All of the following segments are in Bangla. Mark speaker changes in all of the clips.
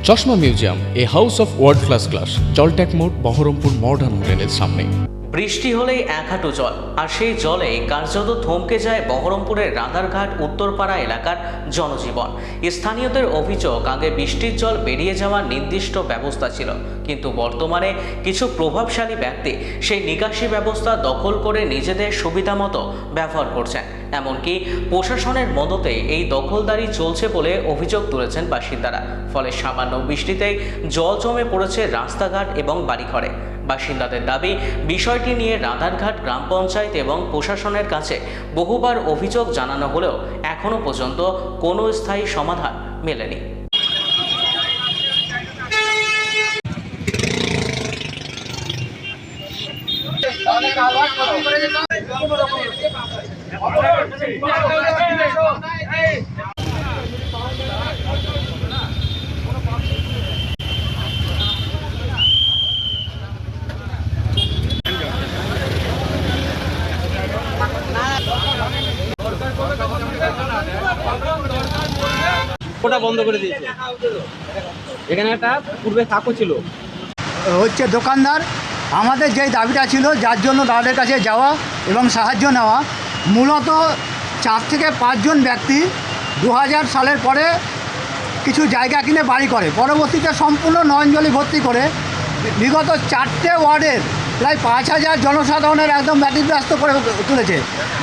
Speaker 1: চশমা museum, a house of world class, জলট্যাক মোড়, বহরমপুর মডার্ন হোটেলের সামনে।
Speaker 2: বৃষ্টি হলেই এক হাঁটু জল, আর সেই জলে কার্যত থমকে যায় বহরমপুরের রাধারঘাট উত্তরপাড়া এলাকার জনজীবন। স্থানীয়দের অভিযোগ, আগে বৃষ্টির জল বেরিয়ে যাওয়ার নির্দিষ্ট ব্যবস্থা ছিল, কিন্তু বর্তমানে কিছু প্রভাবশালী ব্যক্তি সেই নিকাশি ব্যবস্থা দখল করে নিজেদের সুবিধা মতো ব্যবহার করছেন। এমনকি প্রশাসনের মদতে এই দখলদারি চলছে বলে অভিযোগ তুলেছেন বাসিন্দারা। ফলে সামান্য বৃষ্টিতেই জল জমে পড়েছে রাস্তাঘাট এবং বাড়িঘরে। বাসিন্দাদের দাবি, বিষয়টি নিয়ে রাধারঘাট গ্রাম পঞ্চায়েত এবং প্রশাসনের কাছে বহুবার অভিযোগ জানানো হলেও এখনো পর্যন্ত কোনো স্থায়ী সমাধান মেলেনি।
Speaker 3: ওটা বন্ধ করে দিয়েছে। এখানে একটা পূর্বে সাঁকো ছিল,
Speaker 4: হচ্ছে দোকানদার। আমাদের যেই দাবিটা ছিল, যার জন্য তাদের কাছে যাওয়া এবং সাহায্য নেওয়া, মূলত 4 থেকে 5 জন ব্যক্তি 2000 সালের পরে কিছু জায়গা কিনে বাড়ি করে, পরবর্তীতে সম্পূর্ণ নয়নজলি ভর্তি করে বিগত 4টে ওয়ার্ডের প্রায় 5000 জনসাধারণের একদম ব্যতিব্যস্ত করে তুলেছে।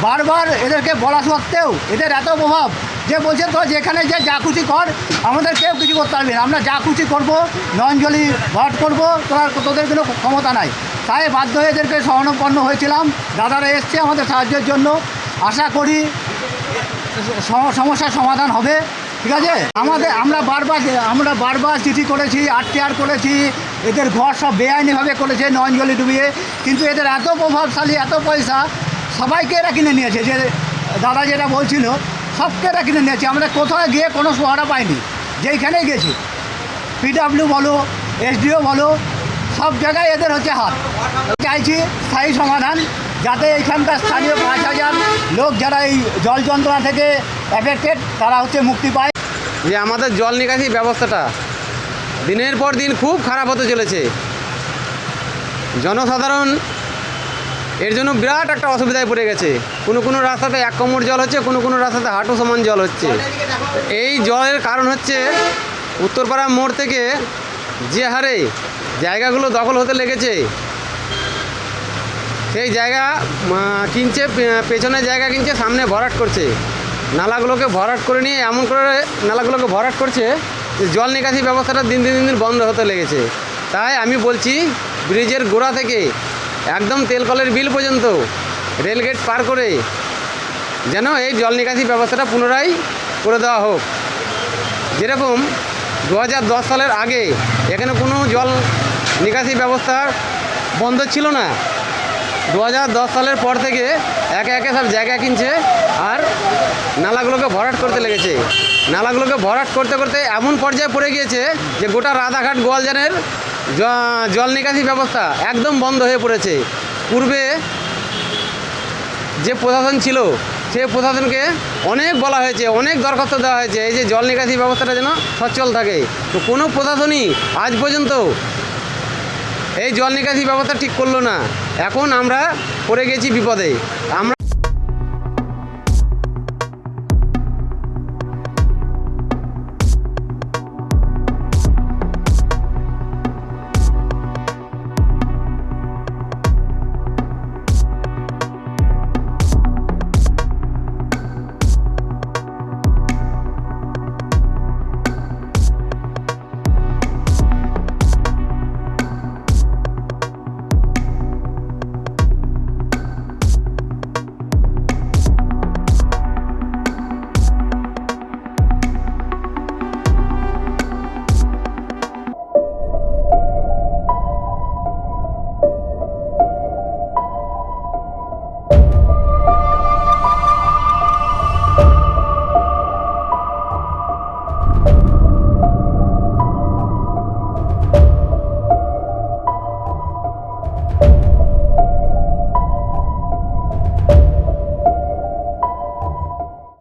Speaker 4: বারবার এদেরকে বলা সত্ত্বেও এদের এত প্রভাব যে বলছে, তো যেখানে যে যা খুশি কর, আমাদের কেউ কিছু করতে পারবে না, আমরা যা খুশি করবো, নয়নজলি ভরাট করবো, তোদের কোনো ক্ষমতা নাই। তাই বাধ্য হয়ে এদেরকে শরণাপন্ন হয়েছিলাম। দাদারা এসছে আমাদের সাহায্যের জন্য, আশা করি সমস্যার সমাধান হবে। ঠিক আছে, আমরা বারবার চিঠি করেছি, আরটিআর করেছি, এদের ঘর সব বেআইনিভাবে করেছে নয়নজলি ডুবিয়ে। কিন্তু এদের এত প্রভাবশালী, এত পয়সা, সবাইকে এরা কিনে নিয়েছে। যে দাদা যেটা বলছিল, সবকে এরা কিনে নিয়েছে। আমরা কোথাও গিয়ে কোনো সহারা পাইনি, যেইখানেই গেছি, পিডাব্লিউ বলো, এসডিও বলো, সব জায়গায় এদের হচ্ছে হাত। চাইছি স্থায়ী সমাধান, যাতে এইখানকার স্থানীয় 5000 লোক যারা এই জল যন্ত্রণা থেকে অ্যাফেক্টেড, তারা হচ্ছে মুক্তি পায়।
Speaker 3: যে আমাদের জল নিকাশি ব্যবস্থাটা দিনের পর দিন খুব খারাপ হতে চলেছে। জনসাধারণ এর জন্য বিরাট একটা অসুবিধায় পড়ে গেছে। কোনো রাস্তাতে 1 কোমর জল হচ্ছে, কোনো রাস্তাতে হাঁটু সমান জল হচ্ছে। এই জলের কারণ হচ্ছে উত্তরপাড়া মোড় থেকে যে হারে জায়গাগুলো দখল হতে লেগেছে, সেই জায়গা কিনছে, পেছনে জায়গা কিনছে, সামনে ভরাট করছে। নালাগুলোকে ভরাট করে নিয়ে এমন করে নালাগুলোকে ভরাট করছে যে জল নিকাশি ব্যবস্থাটা দিন দিন বন্ধ হতে লেগেছে। তাই আমি বলছি, ব্রিজের গোড়া থেকে একদম তেলকলের বিল পর্যন্ত রেলগেট পার করে যেন এই জল নিকাশি ব্যবস্থাটা পুনরায় করে দেওয়া হোক। যেরকম 2010 সালের আগে এখানে কোনো জল নিকাশি ব্যবস্থা বন্ধ ছিল না। 2010 সালের পর থেকে একে একে সব জায়গা কিনছে আর নালাগুলোকে ভরাট করতে লেগেছে। নালাগুলোকে ভরাট করতে করতে এমন পর্যায়ে পড়ে গিয়েছে যে গোটা রাধাঘাট গোয়ালজানের জল নিকাশি ব্যবস্থা একদম বন্ধ হয়ে পড়েছে। পূর্বে যে প্রশাসন ছিল, সেই প্রশাসনকে অনেক বলা হয়েছে, অনেক দরখাস্ত দেওয়া হয়েছে এই যে জল নিকাশি ব্যবস্থাটা যেন সচল থাকে। তো কোনো প্রশাসনই আজ পর্যন্ত এই জল নিকাশি ব্যবস্থা ঠিক করলো না। এখন আমরা পড়ে গেছি বিপদে। আমরা